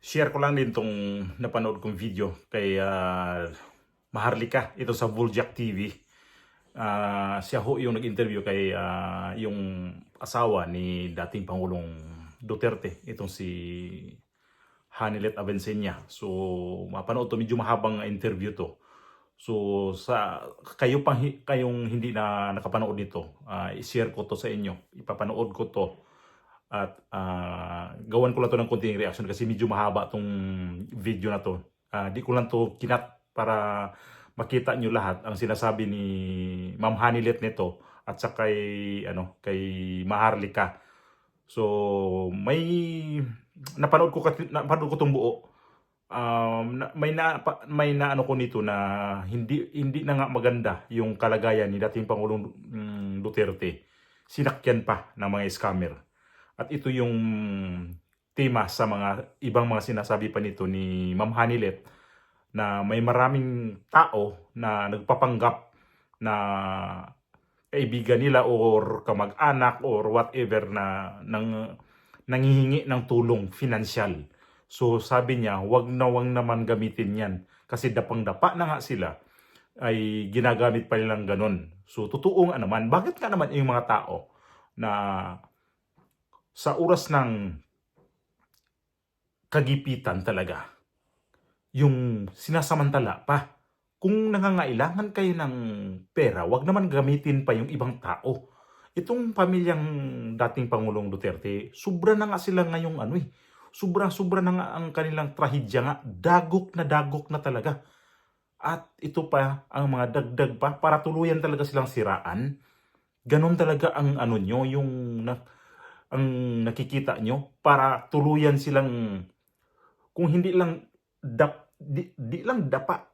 Share ko lang din tong napanood kong video kay Maharlika, ito sa Vuljak TV. Siya ho yung nag-interview kay yung asawa ni dating Pangulong Duterte, itong si Hanilet Abencena. So, mapanood to, medyo mahabang interview to. So, kayong hindi na nakapanood nito, i-share ko to sa inyo. Ipapanood ko to. At gawan ko lang to ng konting reaction kasi medyo mahaba tong video na to. Di ko lang to kinat para makita nyo lahat ang sinasabi ni Ma'am Hanilet nito at sa kay Maharlika. So napanood ko tong buo. May na ano ko nito na hindi na nga maganda yung kalagayan ni dating Pangulong Duterte. Sinakyan pa ng mga scammer. At ito yung tema sa mga ibang mga sinasabi pa nito ni Ma'am Hanilet na may maraming tao na nagpapanggap na kaibigan nila or kamag-anak or whatever na nanghihingi ng tulong finansyal. So sabi niya, wag naman gamitin yan kasi dapang-dapa na nga sila ay ginagamit pa nilang ganun. So totoo nga naman, bakit nga naman yung mga tao na sa oras ng kagipitan talaga, yung sinasamantala pa. Kung nangangailangan kayo ng pera, wag naman gamitin pa yung ibang tao. Itong pamilyang dating Pangulong Duterte, sobra na nga sila ngayong sobra na nga ang kanilang trahedya nga. Dagok na talaga. At ito pa, ang mga dagdag pa, para tuluyan talaga silang siraan. Ganon talaga ang nyo, ang nakikita nyo, para tuluyan silang, kung hindi lang di lang dapa,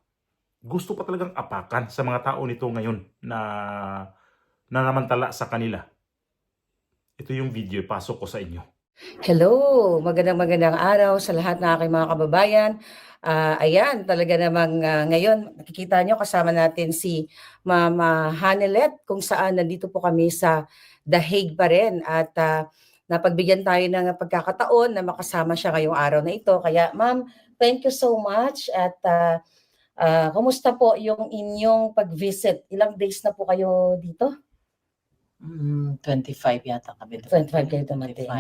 gusto pa talagang apakan sa mga tao nito ngayon na nanamantala sa kanila. Ito yung video, pasok ko sa inyo. Hello, magandang araw sa lahat ng aking mga kababayan. Ayan, talaga namang ngayon nakikita nyo kasama natin si Mama Hanilet kung saan nandito po kami sa The Hague pa rin at napagbigyan tayo ng pagkakataon na makasama siya ngayong araw na ito. Kaya ma'am, thank you so much at kumusta po yung inyong pag-visit? Ilang days na po kayo dito? 25 yata kami. 25 kayo dumating.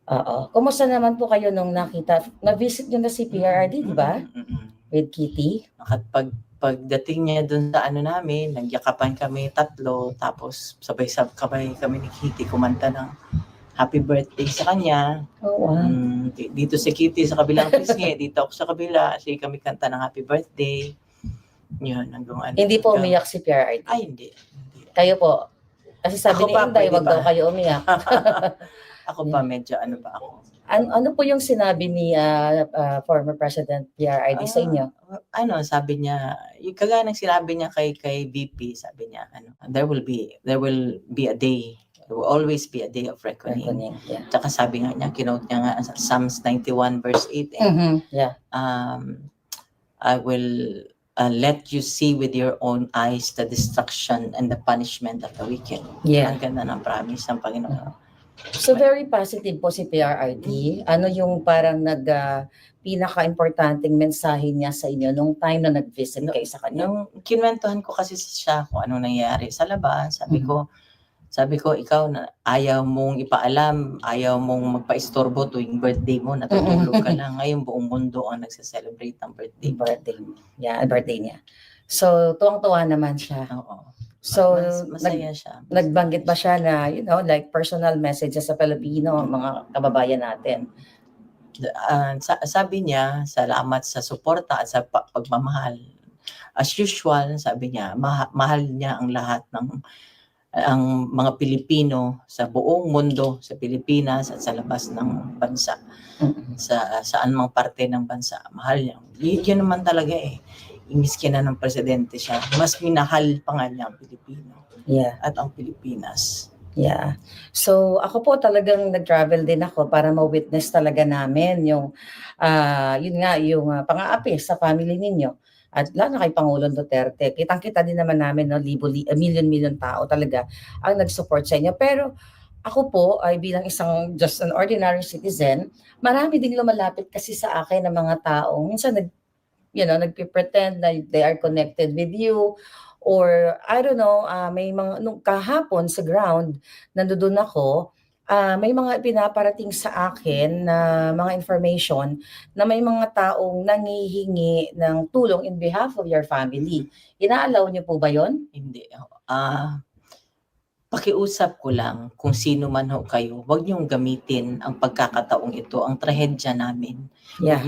Oo. Kumusta naman po kayo nung na-visit nyo na si PRRD, di ba? With Kitty? Pagdating niya dun sa namin, nagyakapan kami tatlo, tapos sabay kami ni Kitty kumanta ng happy birthday sa kanya. Oh, wow. Dito si Kitty sa kabilang pisngi, dito ako sa kabila, kasi kami kanta ng happy birthday. Yun, Hindi po umiyak si PRRD? Ay, hindi. Kayo po? Kasi sabi ni Inday, wag daw kayo umiyak. Ako pa, medyo ba ako? Ano po yung sinabi ni former President PRRD sa inyo? Sabi niya, yung kagaya ng sinabi niya kay VP, sabi niya, there will be a day. There will always be a day of reckoning. Yeah. Tsaka sabi nga niya, kinote niya nga Psalms 91 verse 8. Yeah. I will let you see with your own eyes the destruction and the punishment of the wicked. Yeah. Ang ganda ng promise ng Panginoon. So very positive po si PRRD. Ano yung parang pinaka-importanting mensahe niya sa inyo nung time na nag-visit kayo sa kanya? Nung kinwentuhan ko kasi siya kung ano nangyayari sa labas, sabi ko, ikaw na ayaw mong ipaalam, ayaw mong magpa-istorbo tuwing birthday mo, natutulog ka lang. Ngayon buong mundo ang nagse-celebrate ng birthday. Birthday niya. So tuwang-tuwa naman siya. Oo. So, masaya siya. Nagbanggit ba siya na, like personal messages sa Pilipino, mga kababayan natin? Sabi niya, salamat sa suporta at sa pagmamahal. As usual, sabi niya, mahal niya ang lahat ng ang mga Pilipino sa buong mundo, sa Pilipinas at sa labas ng bansa. Saan mang parte ng bansa, mahal niya. Yun naman talaga Miski na ng presidente siya, mas minahal pa nga niya ang Pilipino at ang Pilipinas. Yeah. So ako po talagang nag-travel din ako para ma-witness talaga namin yung yung pang-aapi sa family ninyo. At lalo na kay Pangulong Duterte. Kitang-kita din naman namin, million tao talaga ang nag-support sa inyo. Pero ako po ay bilang isang just an ordinary citizen, marami ding lumalapit kasi sa akin ng mga taong minsan nagpe-pretend na they are connected with you or I don't know, may mga nung kahapon sa ground, nandoon ako, may mga pinaparating sa akin na mga information na may mga taong nanghihingi ng tulong in behalf of your family. Ina-allow niyo po ba 'yon? Hindi. Pakiusap ko lang kung sino man ho kayo, wag niyong gamitin ang pagkakataong ito, ang trahedya namin. Yeah.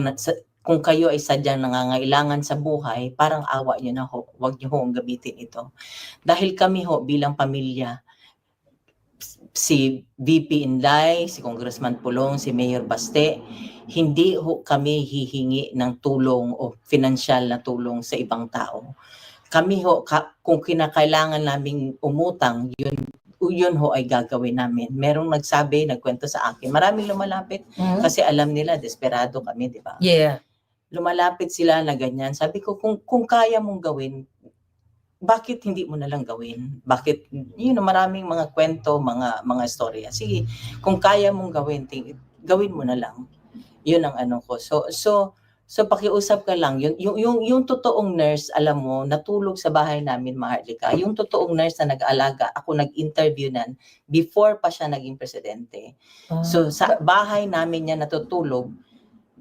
Kung kayo ay sadyang nangangailangan sa buhay, parang awa niyo na ho, wag niyo hong gamitin ito. Dahil kami ho bilang pamilya, si VP Inday, si Congressman Pulong, si Mayor Baste, hindi ho kami hihingi ng tulong o financial na tulong sa ibang tao. Kami ho, kung kinakailangan naming umutang, yun ho ay gagawin namin. Merong nagkwento sa akin, maraming lumalapit kasi alam nila, desperado kami, di ba? Yeah. Lumalapit sila na ganyan. Sabi ko, kung kaya mong gawin, bakit hindi mo na lang gawin? Bakit, maraming mga kwento, mga storya. Sige, kung kaya mong gawin, gawin mo na lang. Yun ang ano ko. So pakiusap ka lang, yung totoong nurse, alam mo, natulog sa bahay namin, Maharlika. Yung totoong nurse na nag-alaga, ako nag-interview nan before pa siya naging presidente. So sa bahay namin niya natutulog,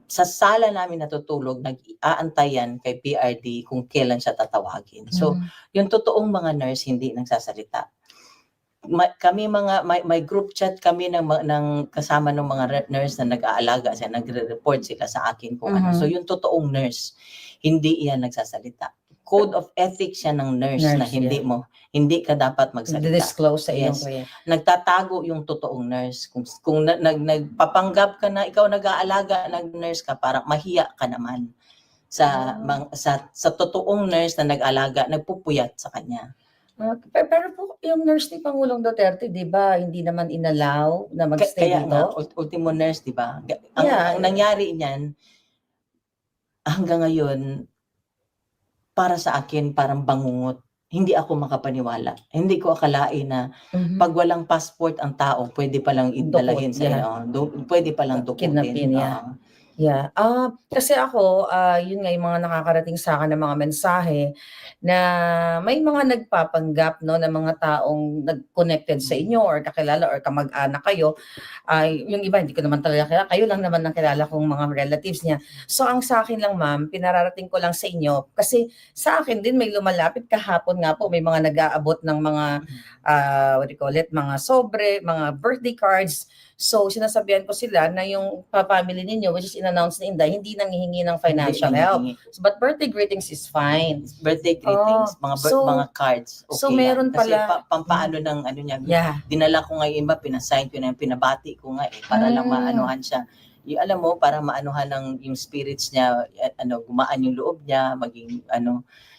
sa sala namin natutulog, nag-aantayan kay PRD kung kailan siya tatawagin. So yung totoong mga nurse hindi nagsasalita. Kami may group chat kami ng kasama ng mga nurse na nag-aalaga siya, nagre-report sila sa akin kung ano. So yung totoong nurse, hindi iyan nagsasalita. Code of ethics siya ng nurse na hindi ka dapat magsalita. Disclose sa iyong Nagtatago yung totoong nurse. Kung nagpapanggap ka na ikaw nag-aalaga, nag-nurse ka, parang mahiya ka naman sa totoong nurse na nag-alaga, nagpupuyat sa kanya. Pero po, yung nurse ni Pangulong Duterte, di ba, hindi naman inallow na mag-stay Kaya dito? ultimo nurse, di ba? Ang nangyari niyan, hanggang ngayon, para sa akin, parang bangungot. Hindi ako makapaniwala. Hindi ko akalain na pag walang passport ang tao, pwede palang idalahin sa pwede palang dukutin. Yeah. Kasi ako, yun nga yung mga nakakarating sa akin ng mga mensahe na may mga nagpapanggap no ng mga taong nag-connected sa inyo or kakilala or kamag-anak kayo. Yung iba hindi ko naman talaga kilala, kayo lang naman ang kilala kong mga relatives niya. So ang sa akin lang ma'am, pinararating ko lang sa inyo kasi sa akin din may lumalapit kahapon nga po, may mga nag-aabot ng mga mga sobre, mga birthday cards. So, sinasabihan ko sila na yung family ninyo, which is in-announce ni Inday, hindi nanghihingi ng financial help. But birthday greetings is fine. Birthday greetings, mga cards. Okay, so, meron kasi pala. pampaano ng ano niya. Dinala ko nga yung iba, pinasign ko na yung pinabati ko nga para lang maanuhan siya. Yung alam mo, para maanuhan ng yung spirits niya, gumaan yung loob niya, maging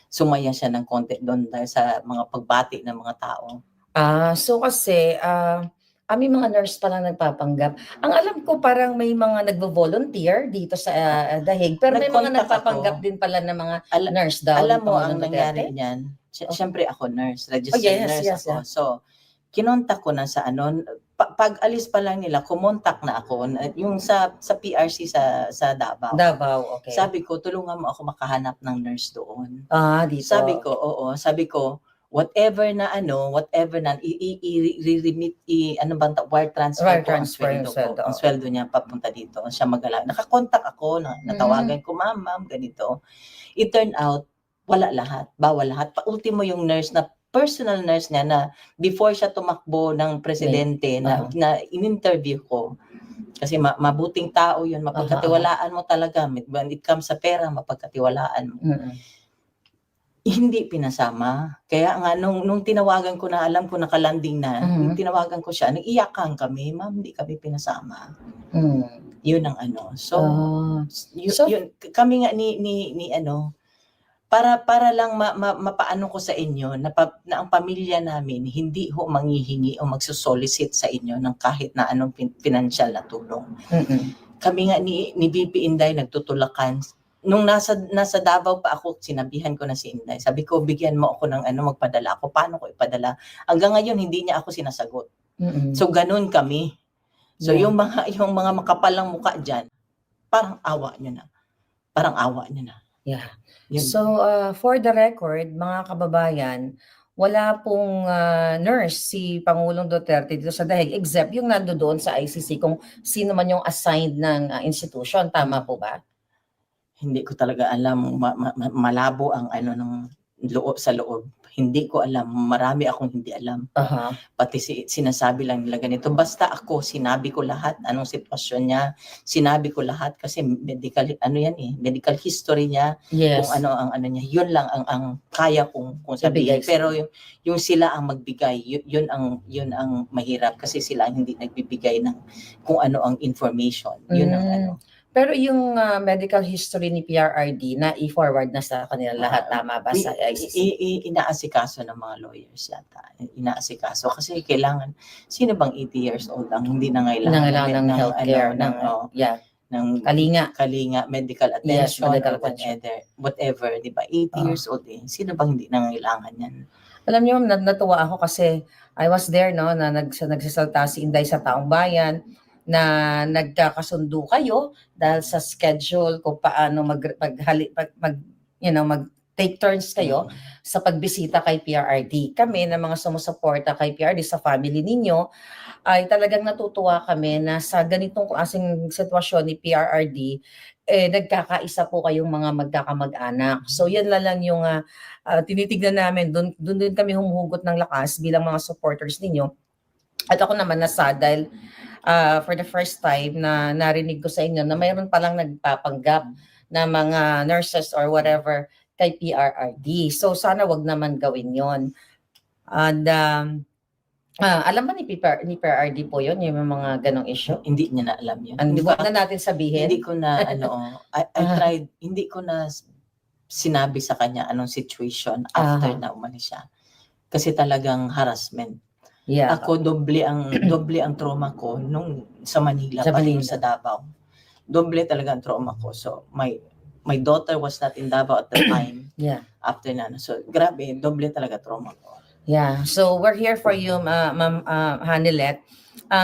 sumaya siya ng konti doon dahil sa mga pagbati ng mga tao. So kasi, may mga nurse pa lang nagpapanggap. Ang alam ko parang may mga nagvo-volunteer dito sa Dahig, pero may mga nagpapanggap din pala ng mga nurse daw. Alam mo, ang nangyari niyan, siyempre ako nurse, registered nurse ako. So, kinontak ko na sa pag alis pa lang nila, kumontak na ako, yung sa PRC sa Davao. Davao, okay. Sabi ko, tulungan mo ako makahanap ng nurse doon. Dito. Sabi ko, whatever na i-remit wire transfer ko ang sweldo niya papunta dito, siya mag-alaga. Nakakontak ako, natawagan ko, ma'am, ganito. It turned out, bawal lahat. Pa-ultimo yung nurse na personal nurse niya na before siya tumakbo ng presidente na in-interview ko. Kasi mabuting tao yun, mapagkatiwalaan mo talaga. When it comes sa pera, mapagkatiwalaan mo. Hindi pinasama. Kaya nga, nung tinawagan ko na, alam ko nakalanding na, tinawagan ko siya, nag-iyakan kami, ma'am, hindi kami pinasama. Yun ang So, yun, kami nga para lang mapaano ko sa inyo na ang pamilya namin hindi ho manghihingi o magsosolicit sa inyo ng kahit na anong financial na tulong. Kami nga ni VP Inday nagtutulakan. Nung nasa Davao pa ako, sinabihan ko na si Inday. Sabi ko, bigyan mo ako ng magpadala ako. Paano ko ipadala? Hanggang ngayon, hindi niya ako sinasagot. Mm-mm. So ganun kami. So Yeah. yung mga makapalang mukha diyan, parang awa nyo na. Parang awa nyo na. Yeah. Yun. So, for the record, mga kababayan, wala pong nurse si Pangulong Duterte dito sa Dahig except yung nandoon sa ICC kung sino man yung assigned ng institution. Tama po ba? Hindi ko talaga alam, malabo ang ano ng loob sa loob. Hindi ko alam, marami akong hindi alam. Aha. Pati sinasabi lang nila ganito. Basta ako, sinabi ko lahat, anong sitwasyon niya, sinabi ko lahat kasi medical, ano yan eh, medical history niya, Yes. kung ano ang ano niya, yun lang ang kaya kung sabihin. Ibigay. Pero yung sila ang magbigay, yun ang mahirap kasi sila ang hindi nagbibigay ng kung ano ang information. Yun ang ano. Pero yung medical history ni PRRD na i-forward na sa kanila lahat, tama ba sa ICC? Inaasikaso ng mga lawyers yata. Inaasikaso kasi kailangan, sino bang 80 years old ang hindi Nangailangan ng healthcare, ng kalinga, medical attention, medical or whatever, di ba? 80 years old eh. Sino bang hindi nangailangan yan? Alam niyo, natuwa ako kasi I was there, no, na nagsasalta si Inday sa Taong Bayan, na nagkakasundo kayo dahil sa schedule kung paano mag-take turns kayo sa pagbisita kay PRRD. Kami na mga sumusuporta kay PRRD sa family ninyo, ay talagang natutuwa kami na sa ganitong klaseng sitwasyon ni PRRD, nagkakaisa po kayong mga magkakamag-anak. So yan lang yung tinitignan namin, doon din kami humuhugot ng lakas bilang mga supporters ninyo. At ako naman nasad dahil for the first time na narinig ko sa inyo na mayroon palang nagpapanggap na mga nurses or whatever kay PRRD. So sana wag naman gawin yon. And alam ba ni PRRD po yun, yung mga ganong issue? Hindi niya na alam yun. Hindi ba na natin sabihin? Hindi ko na I tried, hindi ko na sinabi sa kanya anong situation after na umalis siya. Kasi talagang harassment. Yeah. Ako doble ang trauma ko nung sa Manila, pati sa Davao. Doble talaga ang trauma ko. So my daughter was not in Davao at the time. Yeah. After na. So grabe, doble talaga trauma ko. Yeah. So we're here for you, Ma'am Hanilet.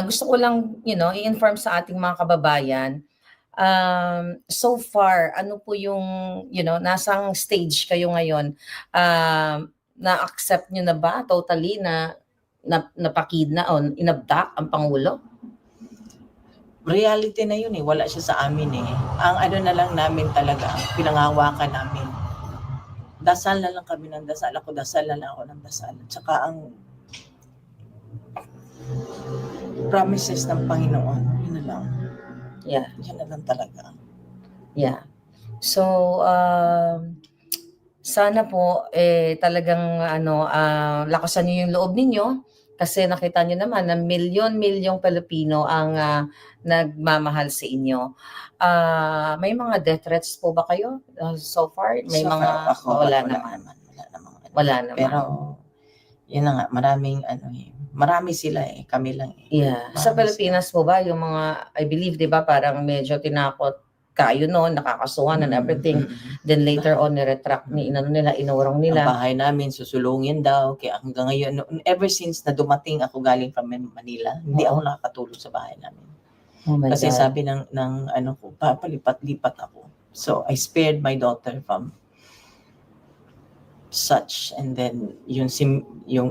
Gusto ko lang, i-inform sa ating mga kababayan. So far, ano po yung, nasang stage kayo ngayon? Na-accept nyo na ba totally na napakidna o inabdak ang Pangulo? Reality na yun eh. Wala siya sa amin eh. Ang ano na lang namin talaga, pinangahawakan namin. Dasal na lang kami ng dasal. Dasal na lang ako ng dasal. Tsaka ang promises ng Panginoon, yun na lang. Yeah. Yun na lang talaga. Yeah. So, sana po talagang lakasan niyo yung loob ninyo kasi nakita niyo naman na milyon-milyong Pilipino ang nagmamahal sa inyo. May mga death threats po ba kayo so far? May So mga far, wala naman. Wala naman. Pero yun na nga, marami sila eh, kami lang eh. Yeah. Sa Pilipinas po ba yung mga, I believe, 'di ba, parang medyo tinakot kayo noon, nakakasuhan and everything. Then later on, niretract inurong nila. Ang bahay namin, susulungin daw. Kaya hanggang ngayon, ever since na dumating ako galing from Manila, hindi ako nakakatulog sa bahay namin. Oh my Kasi God. sabi ng ano ko, papalipat-lipat ako. So, I spared my daughter from such. And then, yung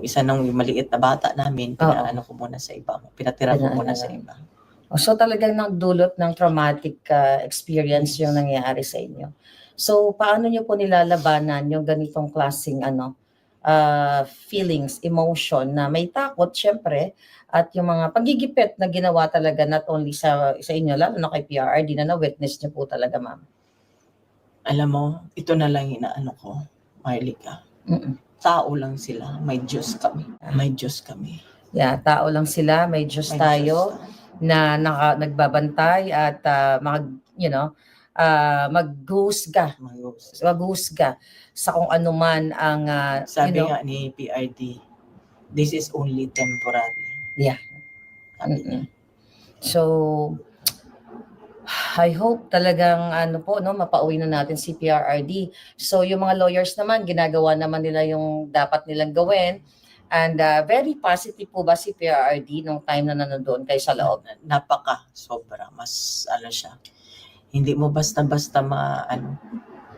isa ng maliit na bata namin, pinatira ko muna sa iba. So talagang nagdulot ng traumatic experience yung nangyari sa inyo. So paano niyo po nilalabanan yung ganitong klaseng feelings, emotion na may takot syempre at yung mga pagigipit na ginawa talaga not only sa inyo lalo na kay PRRD na na-witness niyo po talaga, ma'am. Alam mo, ito na lang inaano ko, Marlica. Tao lang sila, may Diyos kami. May Diyos kami. Yeah, tao lang sila, may Diyos tayo. Na nagbabantay at maghusga sa kung ano man ang sabi nga ni PRD, this is only temporary. Yeah. So I hope talagang mapauwi na natin si PRRD. So yung mga lawyers naman ginagawa naman nila yung dapat nilang gawin. And very positive po ba si PRRD nung time na nanonood kayo sa loob? Sobra. Mas ano siya. Hindi mo basta-basta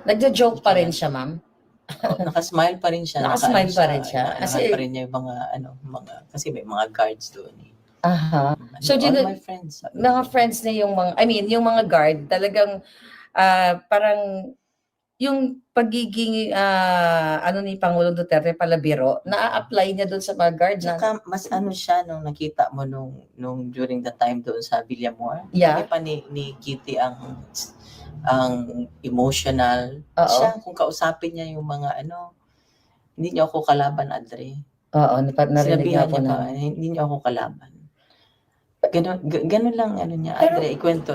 Nagjo-joke pa rin siya, ma'am? nakasmile pa rin siya. Nakasmile pa rin siya. Kasi pa rin niya yung kasi may mga guards doon. Aha. So, all my friends. Mga friends niya yung yung mga guard, talagang parang yung pagiging ni Pangulong Duterte palabiro, na-apply niya doon sa mga guard na. Tsaka mas siya nung nakita mo nung during the time doon sa Villamor. Yeah. Sabi pa ni Kitty ang emotional. Oo. Siya, kung kausapin niya yung mga hindi niyo ako kalaban, Adre. Oo, narinig Sinabihan nga po niya na. pa, hindi niyo ako kalaban. Ganun lang niya, Pero, Adre, ikwento,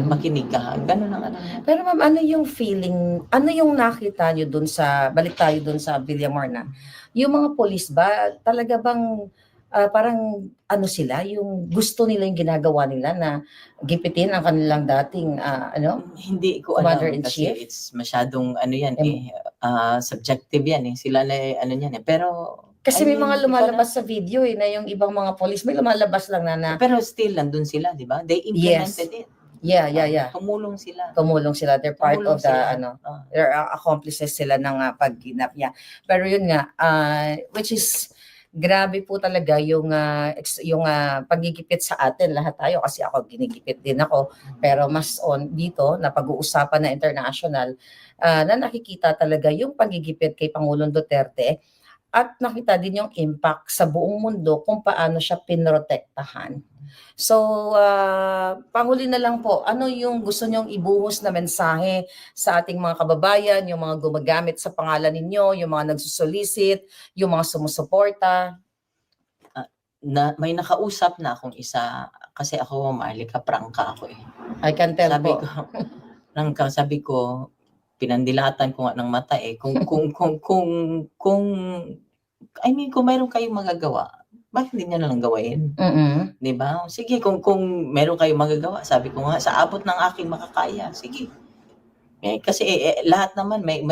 makinig ka. Ganun lang niya. Pero ma'am, ano yung feeling, ano yung nakita niyo dun balik tayo dun sa Villamor na, yung mga polis ba, talaga bang parang sila, yung gusto nila yung ginagawa nila na gipitin ang kanilang dating Hindi ko alam kasi Commander-in-Chief? it's masyadong subjective yan sila na yan pero Kasi may mga lumalabas sa video na yung ibang mga polis may lumalabas lang na pero still nandun sila, di ba? They implemented it. Yeah. Tumulong sila. They're part Tumulong of the sila. they're accomplices sila ng pagginap niya. Pero yun nga, which is grabe po talaga yung pagigipit sa atin lahat tayo, kasi ako ginigipit din ako, pero mas dito na pag-uusapan na international na nakikita talaga yung pagigipit kay Pangulong Duterte, at nakita din yung impact sa buong mundo kung paano siya pinrotektahan. So, panghuli na lang po, ano yung gusto nyong ibuhos na mensahe sa ating mga kababayan, yung mga gumagamit sa pangalan ninyo, yung mga nagsusolicit, yung mga sumusuporta? May nakausap na akong isa, kasi ako, Marlica, prangka ako I can tell po. Sabi ko, pinandilatan ko nga ng mata kung mayroon kayong magagawa, bakit hindi nyo na lang gawain? Di ba? Sige, kung mayroon kayong magagawa, sabi ko nga, sa abot ng aking makakaya, sige. Kasi lahat naman may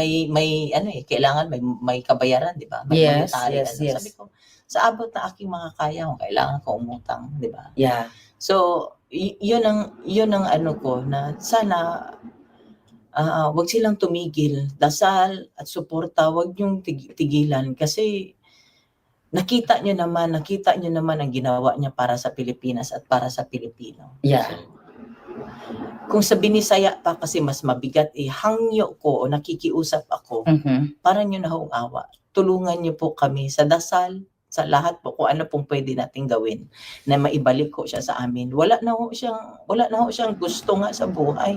kailangan may kabayaran, di ba? Yes. Sabi ko, sa abot ng aking makakaya, kung kailangan ko umutang, di ba? Yeah. So, yun ang ko na sana wag silang tumigil, dasal at suporta, wag yung tigilan, kasi nakita nyo naman ang ginawa niya para sa Pilipinas at para sa Pilipino. Yeah. So, kung sa Binisaya pa kasi mas mabigat, hangyo ko o nakikiusap ako, para nyo na hong awa. Tulungan nyo po kami sa dasal, sa lahat po, kung ano pong pwede nating gawin na maibalik ko siya sa amin. Wala na ho siyang gusto nga sa buhay.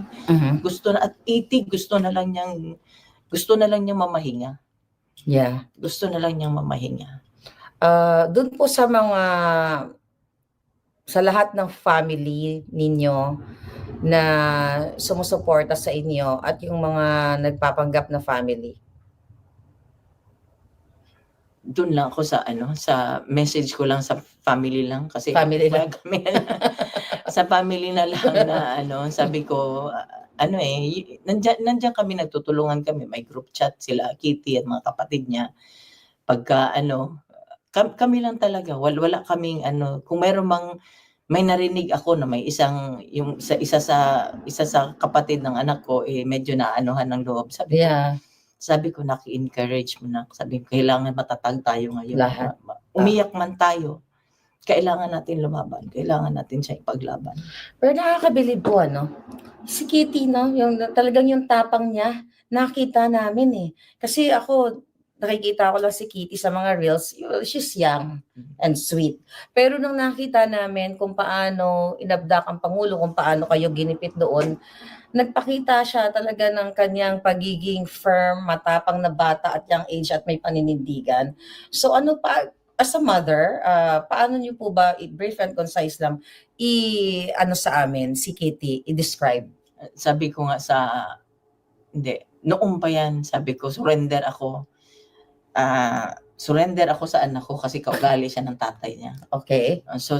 Gusto na at 80, gusto na lang niyang mamahinga. Yeah. Gusto na lang niyang mamahinga. Doon po sa lahat ng family ninyo na sumusuporta sa inyo at yung mga nagpapanggap na family. Doon lang ako sa message ko lang sa family lang, kasi Family lang. kami sa family na lang na sabi ko nandiyan kami, nagtutulungan kami, may group chat sila Kitty at mga kapatid niya. Pagka kami lang talaga, wala kaming kung may narinig ako na may isa sa kapatid ng anak ko medyo naanuhan ng loob, sabi ko naki-encourage mo na, sabi ko kailangan matatag tayo ngayon. Lahat. Umiyak man tayo, kailangan natin lumaban, kailangan natin siya ipaglaban. Pero nakakabilib po si Kitty, yung talagang yung tapang niya, nakita namin kasi ako nakikita ko lang si Kitty sa mga reels, she's young and sweet. Pero nung nakita namin kung paano inabdak ang Pangulo, kung paano kayo ginipit doon, nagpakita siya talaga ng kanyang pagiging firm, matapang na bata at young age at may paninindigan. So as a mother, paano niyo po ba, brief and concise lang, sa amin, si Kitty, i-describe? Sabi ko nga noong pa yan, sabi ko, surrender ako sa anak ko kasi kaugali siya ng tatay niya. Okay. So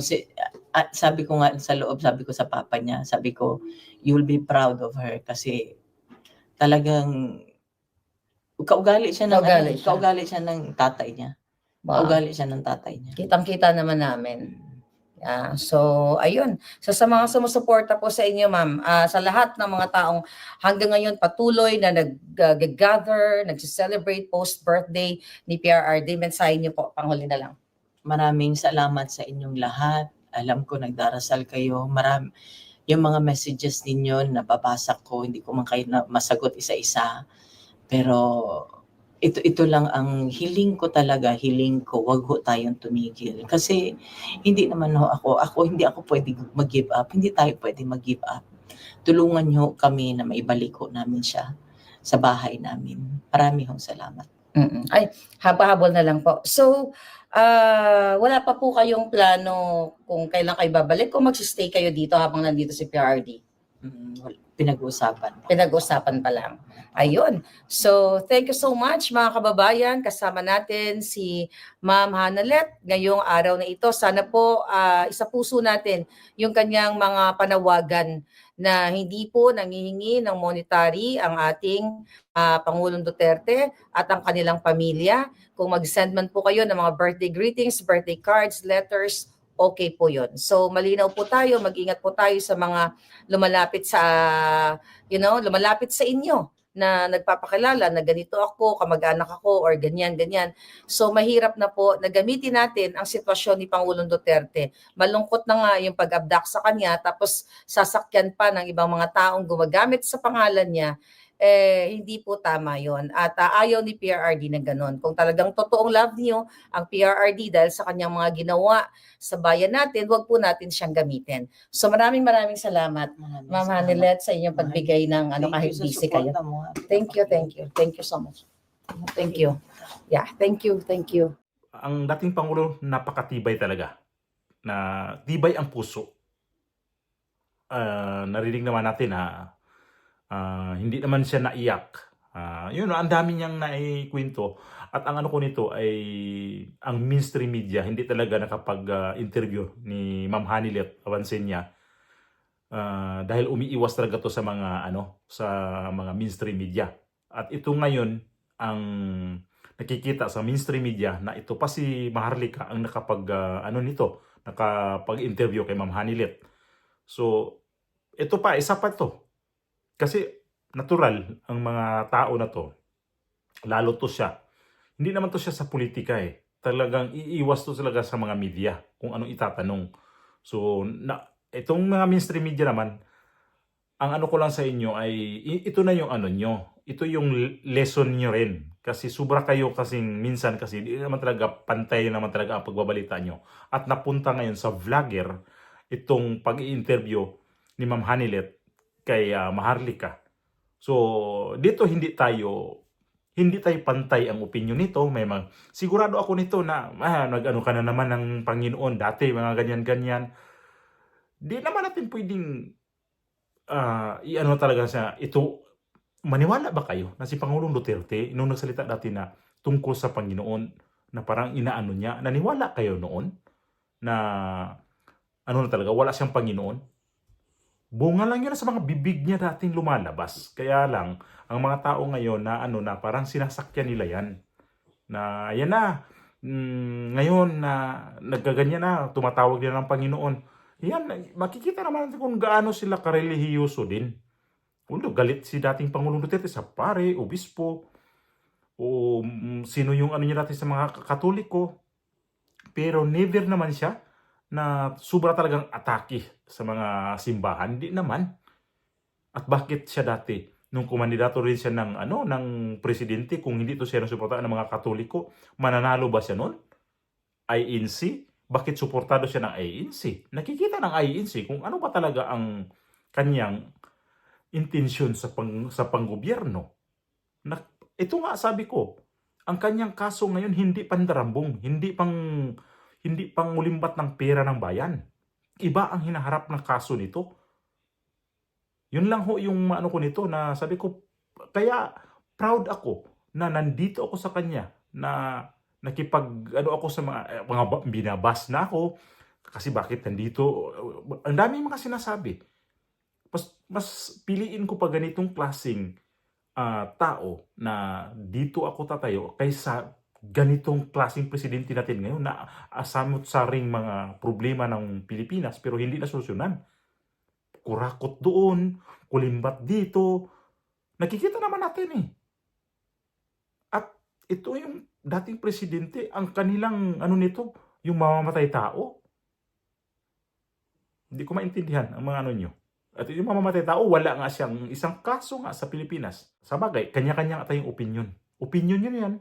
sabi ko nga sa loob, sabi ko sa papa niya, sabi ko, you'll be proud of her kasi talagang kaugali siya ng tatay niya. Ugali siya ng tatay niya. Kitang-kita naman namin. So, ayun. Sa mga sumusuporta po sa inyo, ma'am, sa lahat ng mga taong hanggang ngayon patuloy na nag-gather, nag-celebrate post-birthday ni PRRD, mensahe niyo po, panghuli na lang. Maraming salamat sa inyong lahat. Alam ko nagdarasal kayo. Yung mga messages ninyo nababasa ko, hindi ko man kayo masagot isa-isa. Pero ito lang ang hiling ko talaga, wag ho tayong tumigil. Kasi hindi naman hindi ako pwede mag-give up, hindi tayo pwede mag-give up. Tulungan niyo kami na maibalik ho namin siya sa bahay namin. Marami hong salamat. Ay, haba-habol na lang po. So, wala pa po kayong plano kung kailan kayo babalik o magsistay kayo dito habang nandito si PRRD? Pinag-uusapan. Pinag-usapan pa lang. Ayun. So, thank you so much mga kababayan. Kasama natin si Ma'am Hanalet ngayong araw na ito. Sana po isa puso natin yung kanyang mga panawagan na hindi po nangihingi ng monetary ang ating Pangulong Duterte at ang kanilang pamilya. Kung mag-send man po kayo ng mga birthday greetings, birthday cards, letters, okay po yun. So malinaw po tayo, mag-ingat po tayo sa mga lumalapit sa inyo na nagpapakilala na ganito ako, kamag-anak ako, or ganyan. So mahirap na po na gamitin natin ang sitwasyon ni Pangulong Duterte. Malungkot na nga yung pag-abduct sa kanya, tapos sasakyan pa ng ibang mga taong gumagamit sa pangalan niya. Hindi po tama yon. At ayaw ni PRRD na ganon. Kung talagang totoong love niyo ang PRRD dahil sa kanyang mga ginawa sa bayan natin, wag po natin siyang gamitin. So maraming salamat, Ma'am Hanalet, sa inyong pagbigay ng kahit busy kayo. Thank you. Thank you so much. Thank you. Yeah, thank you. Ang dating Pangulo, napakatibay talaga. Na tibay ang puso. Narinig naman natin na hindi naman siya naiyak. Yun, ang dami niyang naikwento. At ang ko nito ay ang mainstream media hindi talaga nakapag-interview ni Ma'am Hanalet, papansin niya. Dahil umiiwas talaga to sa mga mainstream media. At ito ngayon ang nakikita sa mainstream media na ito pa si Maharlika ang nakapag-interview kay Ma'am Hanalet. So ito pa, isa pa to. Kasi natural ang mga tao na to, lalo to siya. Hindi naman to siya sa politika Talagang iiwas to talaga sa mga media kung anong itatanong. So, itong mga mainstream media naman, ang ko lang sa inyo ay, ito na yung nyo. Ito yung lesson nyo rin. Kasi sobra kayo kasing minsan kasi hindi naman talaga pantay naman talaga ang pagbabalita nyo. At napunta ngayon sa vlogger itong pag-i-interview ni Ma'am Hanalet kay Maharlika. So, dito hindi tayo pantay ang opinion nito. Sigurado ako nito na nag-ano ka na naman ng Panginoon dati, mga ganyan-ganyan. Di naman natin pwedeng talaga sa ito. Maniwala ba kayo na si Pangulong Duterte nung nagsalita dati na tungkol sa Panginoon na parang inaano niya, naniwala kayo noon na na talaga, wala siyang Panginoon? Bunga lang yun sa mga bibig niya dating lumalabas. Kaya lang, ang mga tao ngayon na parang sinasakyan nila yan. Na yan na, ngayon na nagkaganyan na, tumatawag nila ng Panginoon. Yan, makikita naman natin kung gaano sila karelihiyoso din. Galit si dating Pangulong Duterte sa pare, obispo, o sino yung niya dati sa mga Katoliko. Pero never naman siya na sobra talagang atake sa mga simbahan. Hindi naman. At bakit siya dati, nung kumandidato rin siya ng presidente, kung hindi to siya suportahan ng mga Katoliko, mananalo ba siya noon? INC? Bakit suportado siya ng INC? Nakikita ng INC kung ano ba talaga ang kanyang intensyon sa panggobyerno. Ito nga sabi ko, ang kanyang kaso ngayon hindi pandarambong, hindi pang mulimbat ng pera ng bayan. Iba ang hinaharap ng kaso nito. Yun lang ho yung ko nito na sabi ko, kaya proud ako na nandito ako sa kanya, na ako sa mga binabas na ako. Kasi bakit nandito? Ang dami mga sinasabi. Mas piliin ko pa ganitong klaseng tao na dito ako tatayo kaysa ganitong klaseng presidente natin ngayon na asamot-saring mga problema ng Pilipinas pero hindi nasolusyonan. Kurakot doon, kulimbat dito. Nakikita naman natin eh. At ito yung dating presidente, ang kanilang ano nito, yung mamamatay tao. Hindi ko maintindihan ang mga ano nyo. At yung mamamatay tao, wala nga siyang isang kaso nga sa Pilipinas. Sa bagay, kanya-kanya nga tayong opinion. Opinion yun yan.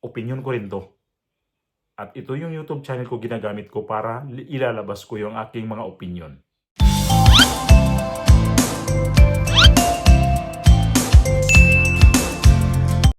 Opinion ko rin to. At ito yung YouTube channel ko ginagamit ko para ilalabas ko yung aking mga opinion.